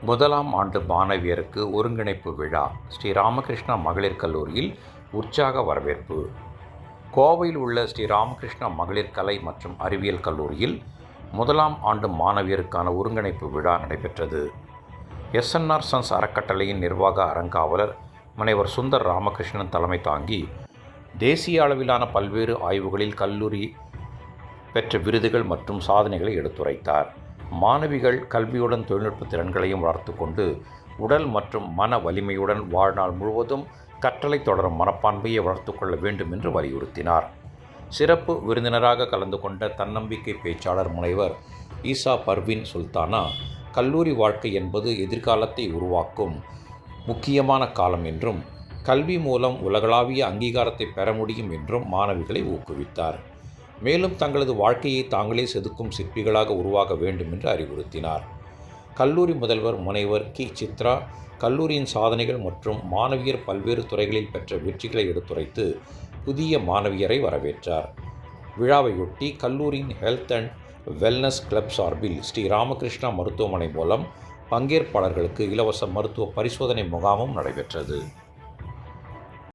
முதலாம் ஆண்டு மாணவியருக்கு ஒருங்கிணைப்பு விழா ஸ்ரீ ராமகிருஷ்ணா மகளிர் கல்லூரியில் உற்சாக வரவேற்பு. கோவையில் உள்ள ஸ்ரீ ராமகிருஷ்ணா மகளிர் கலை மற்றும் அறிவியல் கல்லூரியில் முதலாம் ஆண்டு மாணவியருக்கான ஒருங்கிணைப்பு விழா நடைபெற்றது. எஸ்என்ஆர் சன்ஸ் அறக்கட்டளையின் நிர்வாக அறங்காவலர் முனைவர் சுந்தர் ராமகிருஷ்ணன் தலைமை தாங்கி தேசிய அளவிலான பல்வேறு ஆய்வுகளில் கல்லூரி பெற்ற விருதுகள் மற்றும் சாதனைகளை எடுத்துரைத்தார். மாணவிகள் கல்வியுடன் தொழில்நுட்ப திறன்களையும் வளர்த்து கொண்டு உடல் மற்றும் மன வலிமையுடன் வாழ்நாள் முழுவதும் கற்றலை தொடரும் மனப்பான்மையை வளர்த்து கொள்ள வேண்டும் என்று வலியுறுத்தினார். சிறப்பு விருந்தினராக கலந்து கொண்ட தன்னம்பிக்கை பேச்சாளர் முனைவர் ஈசா பர்வீன் சுல்தானா, கல்லூரி வாழ்க்கை என்பது எதிர்காலத்தை உருவாக்கும் முக்கியமான காலம் என்றும் கல்வி மூலம் உலகளாவிய அங்கீகாரத்தை பெற முடியும் என்றும் மாணவிகளை ஊக்குவித்தார். மேலும் தங்களது வாழ்க்கையை தாங்களே செதுக்கும் சிற்பிகளாக உருவாக வேண்டும் என்று அறிவுறுத்தினார். கல்லூரி முதல்வர் முனைவர் கி. சித்ரா கல்லூரியின் சாதனைகள் மற்றும் மாணவியர் பல்வேறு துறைகளில் பெற்ற வெற்றிகளை எடுத்துரைத்து புதிய மாணவியரை வரவேற்றார். விழாவையொட்டி கல்லூரியின் ஹெல்த் அண்ட் வெல்னஸ் கிளப் சார்பில் ஸ்ரீ ராமகிருஷ்ணா மருத்துவமனை மூலம் பங்கேற்பாளர்களுக்கு இலவச மருத்துவ பரிசோதனை முகாமும் நடைபெற்றது.